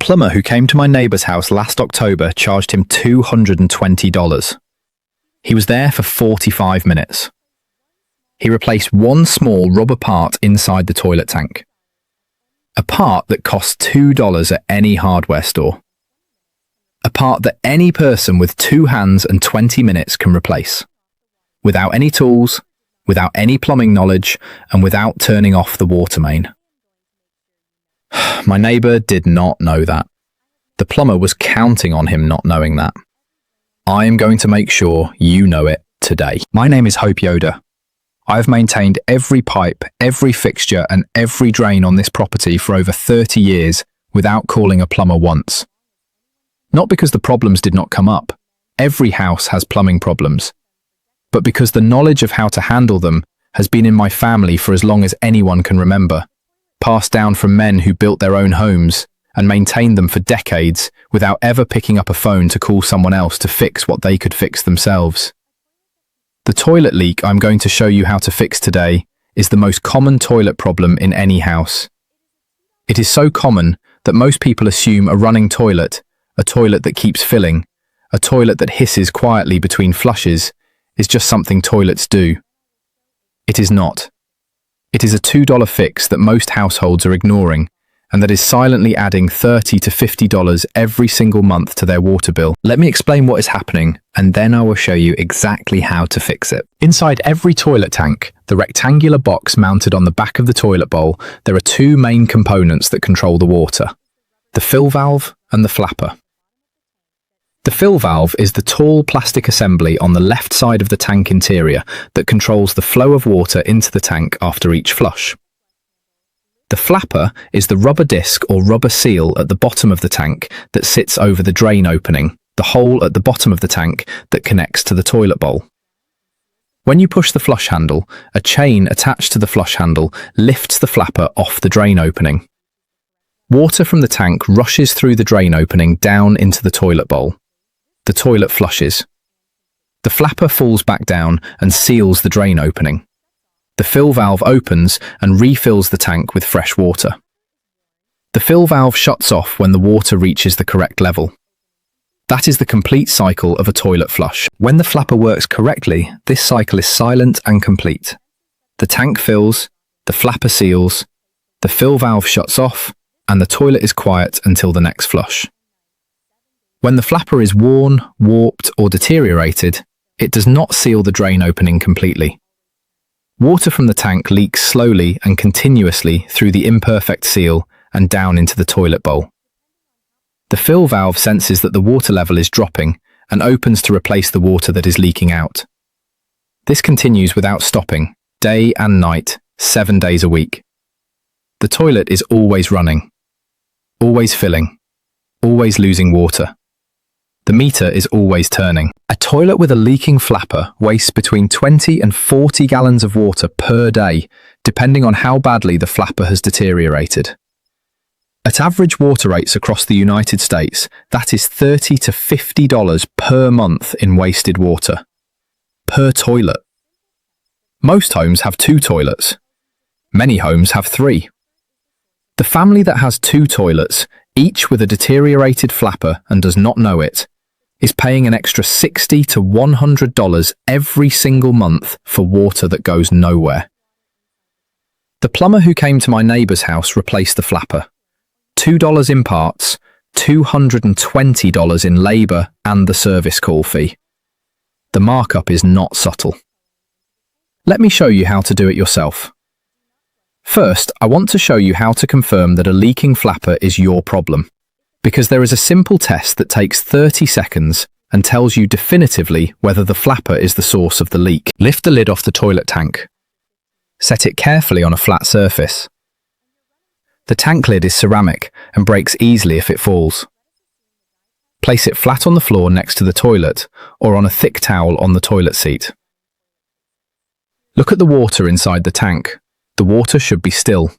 plumber who came to my neighbour's house last October charged him $220. He was there for 45 minutes. He replaced one small rubber part inside the toilet tank. A part that costs $2 at any hardware store. A part that any person with 2 hands and 20 minutes can replace. Without any tools, without any plumbing knowledge, and without turning off the water main. My neighbour did not know that. The plumber was counting on him not knowing that. I am going to make sure you know it today. My name is Hope Yoder. I have maintained every pipe, every fixture and every drain on this property for over 30 years without calling a plumber once. Not because the problems did not come up. Every house has plumbing problems. But because the knowledge of how to handle them has been in my family for as long as anyone can remember, passed down from men who built their own homes and maintained them for decades without ever picking up a phone to call someone else to fix what they could fix themselves. The toilet leak I'm going to show you how to fix today is the most common toilet problem in any house. It is so common that most people assume a running toilet, a toilet that keeps filling, a toilet that hisses quietly between flushes, is just something toilets do. It is not. It is a $2 fix that most households are ignoring, and that is silently adding $30 to $50 every single month to their water bill. Let me explain what is happening, and then I will show you exactly how to fix it. Inside every toilet tank, the rectangular box mounted on the back of the toilet bowl, there are 2 main components that control the water: the fill valve and the flapper. The fill valve is the tall plastic assembly on the left side of the tank interior that controls the flow of water into the tank after each flush. The flapper is the rubber disc or rubber seal at the bottom of the tank that sits over the drain opening, the hole at the bottom of the tank that connects to the toilet bowl. When you push the flush handle, a chain attached to the flush handle lifts the flapper off the drain opening. Water from the tank rushes through the drain opening down into the toilet bowl. The toilet flushes. The flapper falls back down and seals the drain opening. The fill valve opens and refills the tank with fresh water. The fill valve shuts off when the water reaches the correct level. That is the complete cycle of a toilet flush. When the flapper works correctly, this cycle is silent and complete. The tank fills, the flapper seals, the fill valve shuts off, and the toilet is quiet until the next flush. When the flapper is worn, warped, or deteriorated, it does not seal the drain opening completely. Water from the tank leaks slowly and continuously through the imperfect seal and down into the toilet bowl. The fill valve senses that the water level is dropping and opens to replace the water that is leaking out. This continues without stopping, day and night, 7 days a week. The toilet is always running, always filling, always losing water. The meter is always turning. A toilet with a leaking flapper wastes between 20 and 40 gallons of water per day, depending on how badly the flapper has deteriorated. At average water rates across the United States, that is $30 to $50 per month in wasted water. Per toilet. Most homes have 2 toilets. Many homes have 3. The family that has 2 toilets, each with a deteriorated flapper and does not know it, is paying an extra $60 to $100 every single month for water that goes nowhere. The plumber who came to my neighbour's house replaced the flapper. $2 in parts, $220 in labour and the service call fee. The markup is not subtle. Let me show you how to do it yourself. First, I want to show you how to confirm that a leaking flapper is your problem, because there is a simple test that takes 30 seconds and tells you definitively whether the flapper is the source of the leak. Lift the lid off the toilet tank. Set it carefully on a flat surface. The tank lid is ceramic and breaks easily if it falls. Place it flat on the floor next to the toilet or on a thick towel on the toilet seat. Look at the water inside the tank. The water should be still.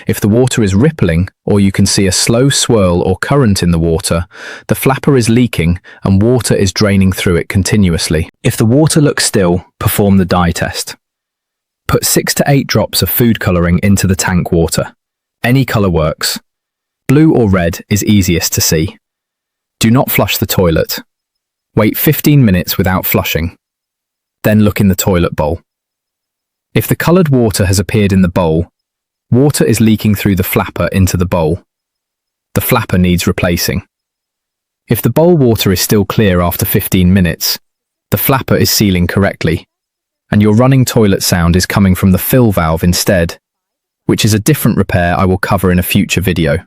If the water is rippling, or you can see a slow swirl or current in the water, the flapper is leaking and water is draining through it continuously. If the water looks still, perform the dye test. Put 6 to 8 drops of food colouring into the tank water. Any colour works. Blue or red is easiest to see. Do not flush the toilet. Wait 15 minutes without flushing. Then look in the toilet bowl. If the coloured water has appeared in the bowl, water is leaking through the flapper into the bowl. The flapper needs replacing. If the bowl water is still clear after 15 minutes, the flapper is sealing correctly, and your running toilet sound is coming from the fill valve instead, which is a different repair I will cover in a future video.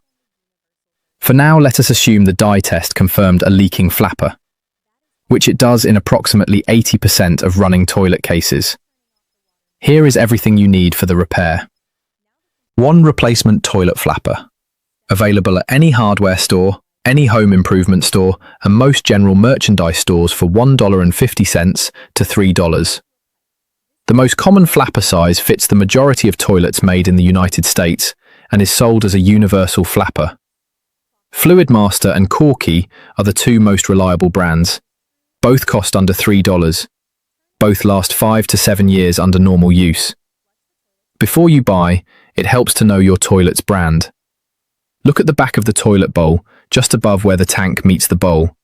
For now, let us assume the dye test confirmed a leaking flapper, which it does in approximately 80% of running toilet cases. Here is everything you need for the repair. 1 replacement toilet flapper. Available at any hardware store, any home improvement store, and most general merchandise stores for $1.50 to $3. The most common flapper size fits the majority of toilets made in the United States and is sold as a universal flapper. Fluidmaster and Corky are the 2 most reliable brands. Both cost under $3. Both last 5 to 7 years under normal use. Before you buy, it helps to know your toilet's brand. Look at the back of the toilet bowl, just above where the tank meets the bowl.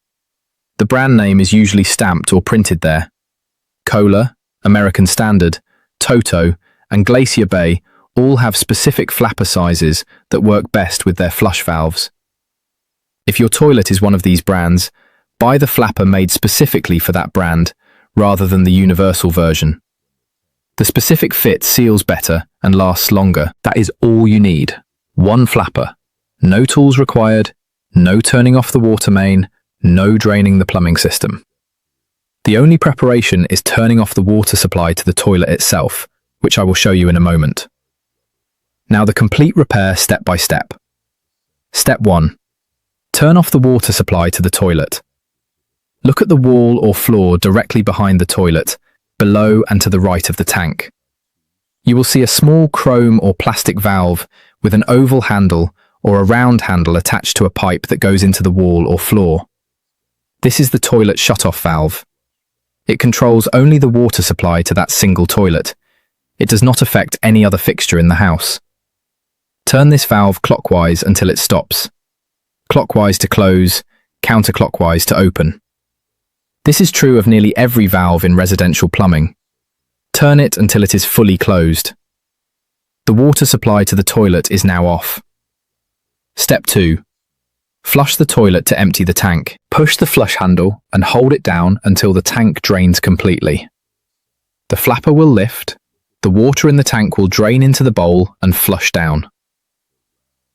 The brand name is usually stamped or printed there. Kohler, American Standard, Toto, and Glacier Bay all have specific flapper sizes that work best with their flush valves. If your toilet is one of these brands, buy the flapper made specifically for that brand, rather than the universal version. The specific fit seals better and lasts longer. That is all you need. 1 flapper. No tools required, no turning off the water main, no draining the plumbing system. The only preparation is turning off the water supply to the toilet itself, which I will show you in a moment. Now the complete repair step by step. Step 1. Turn off the water supply to the toilet. Look at the wall or floor directly behind the toilet, below and to the right of the tank. You will see a small chrome or plastic valve with an oval handle or a round handle attached to a pipe that goes into the wall or floor. This is the toilet shutoff valve. It controls only the water supply to that single toilet. It does not affect any other fixture in the house. Turn this valve clockwise until it stops. Clockwise to close, counterclockwise to open. This is true of nearly every valve in residential plumbing. Turn it until it is fully closed. The water supply to the toilet is now off. Step 2. Flush the toilet to empty the tank. Push the flush handle and hold it down until the tank drains completely. The flapper will lift, the water in the tank will drain into the bowl and flush down.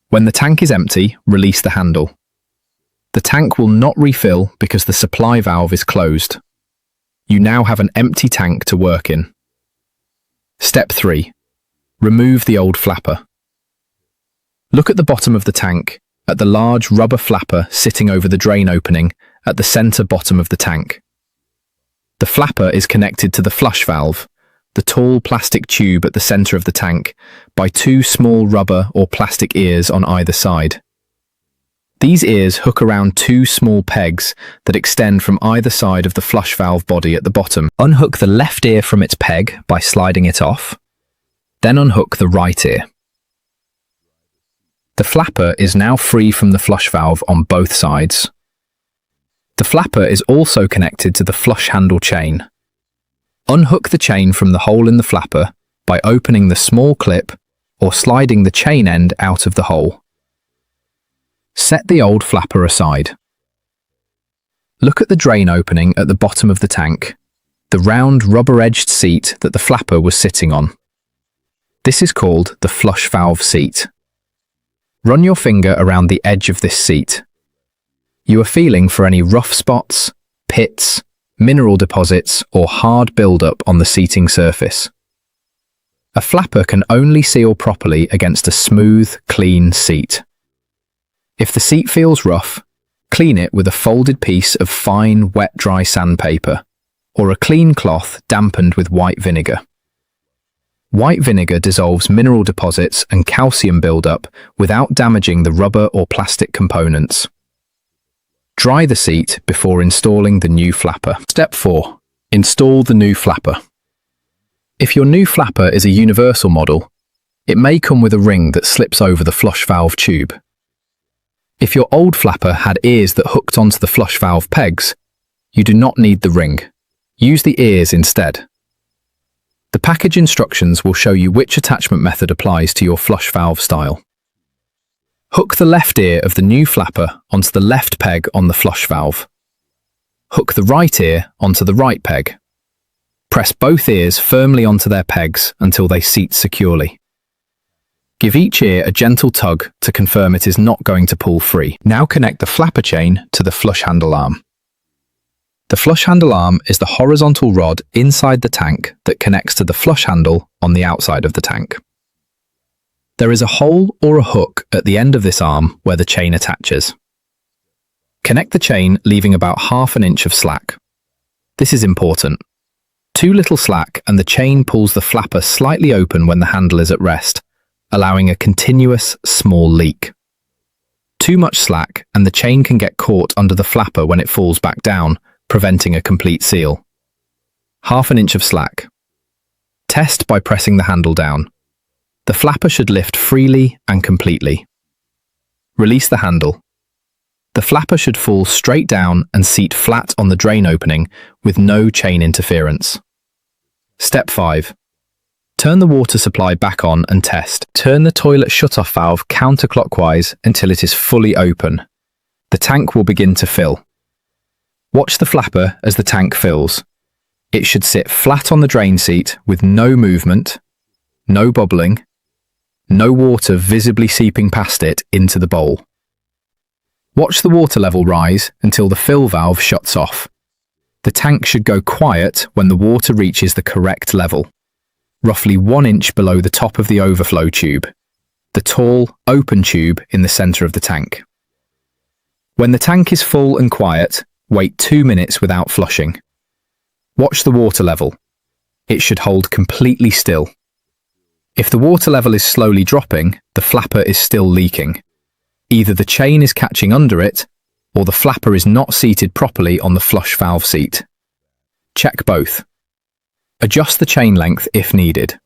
When the tank is empty, release the handle. The tank will not refill because the supply valve is closed. You now have an empty tank to work in. Step 3. Remove the old flapper. Look at the bottom of the tank, at the large rubber flapper sitting over the drain opening at the center bottom of the tank. The flapper is connected to the flush valve, the tall plastic tube at the center of the tank, by 2 small rubber or plastic ears on either side. These ears hook around 2 small pegs that extend from either side of the flush valve body at the bottom. Unhook the left ear from its peg by sliding it off, then unhook the right ear. The flapper is now free from the flush valve on both sides. The flapper is also connected to the flush handle chain. Unhook the chain from the hole in the flapper by opening the small clip or sliding the chain end out of the hole. Set the old flapper aside. Look at the drain opening at the bottom of the tank, the round rubber-edged seat that the flapper was sitting on. This is called the flush valve seat. Run your finger around the edge of this seat. You are feeling for any rough spots, pits, mineral deposits, or hard buildup on the seating surface. A flapper can only seal properly against a smooth, clean seat. If the seat feels rough, clean it with a folded piece of fine, wet-dry sandpaper, or a clean cloth dampened with white vinegar. White vinegar dissolves mineral deposits and calcium buildup without damaging the rubber or plastic components. Dry the seat before installing the new flapper. Step 4. Install the new flapper. If your new flapper is a universal model, it may come with a ring that slips over the flush valve tube. If your old flapper had ears that hooked onto the flush valve pegs, you do not need the ring. Use the ears instead. The package instructions will show you which attachment method applies to your flush valve style. Hook the left ear of the new flapper onto the left peg on the flush valve. Hook the right ear onto the right peg. Press both ears firmly onto their pegs until they seat securely. Give each ear a gentle tug to confirm it is not going to pull free. Now connect the flapper chain to the flush handle arm. The flush handle arm is the horizontal rod inside the tank that connects to the flush handle on the outside of the tank. There is a hole or a hook at the end of this arm where the chain attaches. Connect the chain, leaving about 1/2 inch of slack. This is important. Too little slack and the chain pulls the flapper slightly open when the handle is at rest, allowing a continuous, small leak. Too much slack and the chain can get caught under the flapper when it falls back down, preventing a complete seal. 1/2 inch of slack. Test by pressing the handle down. The flapper should lift freely and completely. Release the handle. The flapper should fall straight down and seat flat on the drain opening with no chain interference. Step 5. Turn the water supply back on and test. Turn the toilet shut-off valve counterclockwise until it is fully open. The tank will begin to fill. Watch the flapper as the tank fills. It should sit flat on the drain seat with no movement, no bubbling, no water visibly seeping past it into the bowl. Watch the water level rise until the fill valve shuts off. The tank should go quiet when the water reaches the correct level, roughly 1 inch below the top of the overflow tube, the tall, open tube in the center of the tank. When the tank is full and quiet, wait 2 minutes without flushing. Watch the water level. It should hold completely still. If the water level is slowly dropping, the flapper is still leaking. Either the chain is catching under it, or the flapper is not seated properly on the flush valve seat. Check both. Adjust the chain length if needed.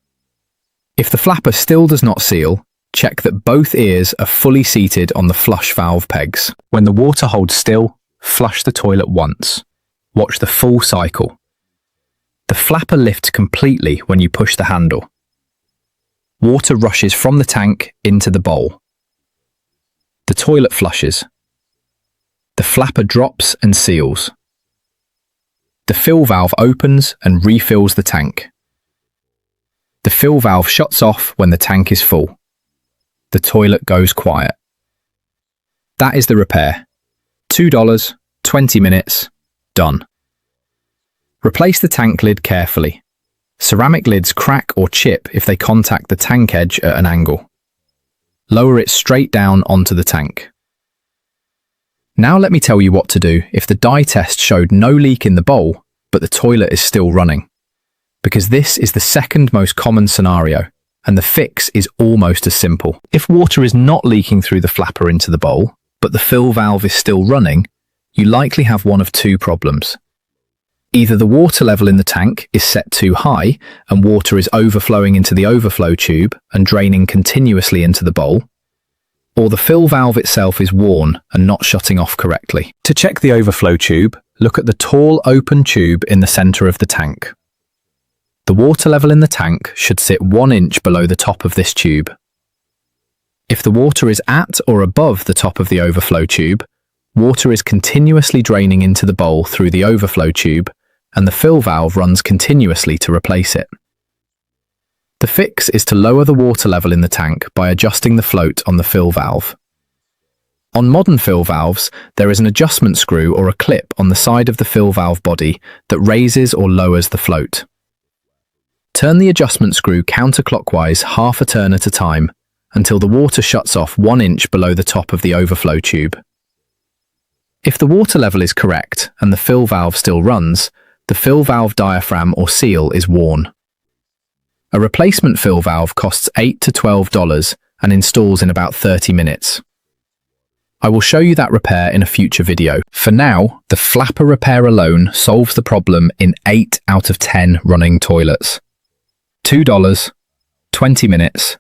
If the flapper still does not seal, check that both ears are fully seated on the flush valve pegs. When the water holds still, flush the toilet once. Watch the full cycle. The flapper lifts completely when you push the handle. Water rushes from the tank into the bowl. The toilet flushes. The flapper drops and seals. The fill valve opens and refills the tank. The fill valve shuts off when the tank is full. The toilet goes quiet. That is the repair. $2, 20 minutes, done. Replace the tank lid carefully. Ceramic lids crack or chip if they contact the tank edge at an angle. Lower it straight down onto the tank. Now let me tell you what to do if the dye test showed no leak in the bowl, but the toilet is still running. Because this is the second most common scenario, and the fix is almost as simple. If water is not leaking through the flapper into the bowl, but the fill valve is still running, you likely have one of two problems. Either the water level in the tank is set too high and water is overflowing into the overflow tube and draining continuously into the bowl, or the fill valve itself is worn and not shutting off correctly. To check the overflow tube, look at the tall open tube in the center of the tank. The water level in the tank should sit 1 inch below the top of this tube. If the water is at or above the top of the overflow tube, water is continuously draining into the bowl through the overflow tube, and the fill valve runs continuously to replace it. The fix is to lower the water level in the tank by adjusting the float on the fill valve. On modern fill valves, there is an adjustment screw or a clip on the side of the fill valve body that raises or lowers the float. Turn the adjustment screw counterclockwise half a turn at a time until the water shuts off 1 inch below the top of the overflow tube. If the water level is correct and the fill valve still runs, the fill valve diaphragm or seal is worn. A replacement fill valve costs $8 to $12 and installs in about 30 minutes. I will show you that repair in a future video. For now, the flapper repair alone solves the problem in 8 out of 10 running toilets. $2, 20 minutes,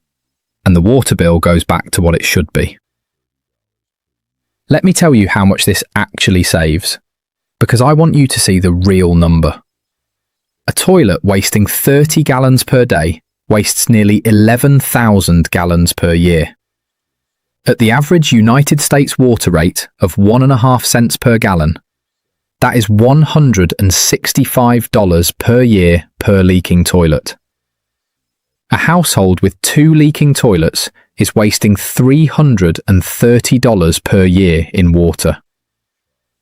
and the water bill goes back to what it should be. Let me tell you how much this actually saves, because I want you to see the real number. A toilet wasting 30 gallons per day wastes nearly 11,000 gallons per year. At the average United States water rate of 1.5 cents per gallon, that is $165 per year per leaking toilet. A household with 2 leaking toilets is wasting $330 per year in water.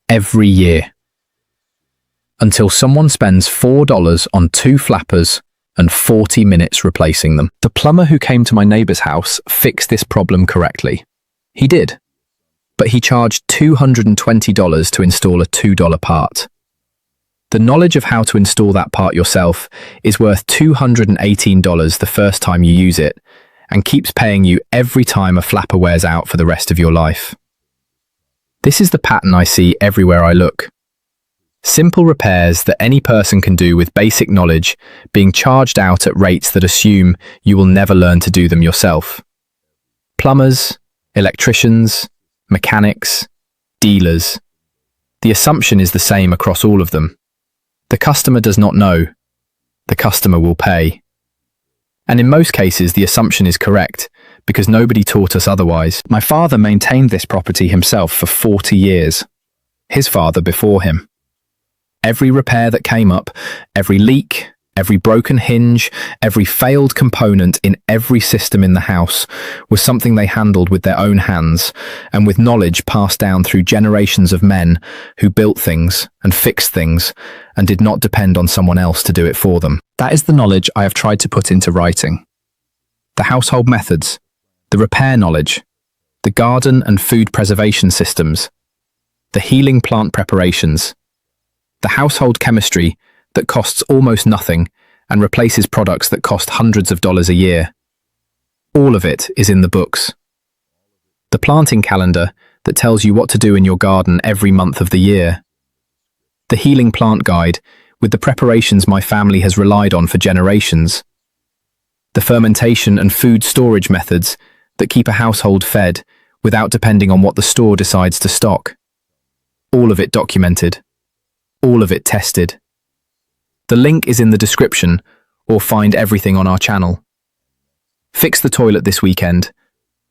Every year. Until someone spends $4 on 2 flappers and 40 minutes replacing them. The plumber who came to my neighbour's house fixed this problem correctly. He did. But he charged $220 to install a $2 part. The knowledge of how to install that part yourself is worth $218 the first time you use it, and keeps paying you every time a flapper wears out for the rest of your life. This is the pattern I see everywhere I look. Simple repairs that any person can do with basic knowledge being charged out at rates that assume you will never learn to do them yourself. Plumbers, electricians, mechanics, dealers. The assumption is the same across all of them. The customer does not know. The customer will pay. And in most cases, the assumption is correct, because nobody taught us otherwise. My father maintained this property himself for 40 years. His father before him. Every repair that came up, every leak, every broken hinge, every failed component in every system in the house was something they handled with their own hands and with knowledge passed down through generations of men who built things and fixed things and did not depend on someone else to do it for them. That is the knowledge I have tried to put into writing. The household methods, the repair knowledge, the garden and food preservation systems, the healing plant preparations, the household chemistry that costs almost nothing and replaces products that cost hundreds of dollars a year. All of it is in the books. The planting calendar that tells you what to do in your garden every month of the year. The healing plant guide with the preparations my family has relied on for generations. The fermentation and food storage methods that keep a household fed without depending on what the store decides to stock. All of it documented. All of it tested. The link is in the description, or find everything on our channel. Fix the toilet this weekend.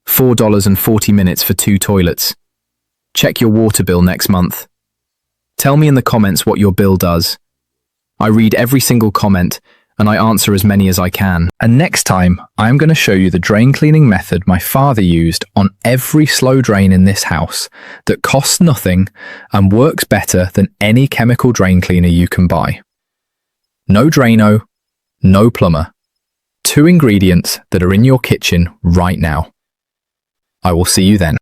$4.40 for 2 toilets. Check your water bill next month. Tell me in the comments what your bill does. I read every single comment, and I answer as many as I can. And next time, I am going to show you the drain cleaning method my father used on every slow drain in this house that costs nothing and works better than any chemical drain cleaner you can buy. No Drano, no plumber. 2 ingredients that are in your kitchen right now. I will see you then.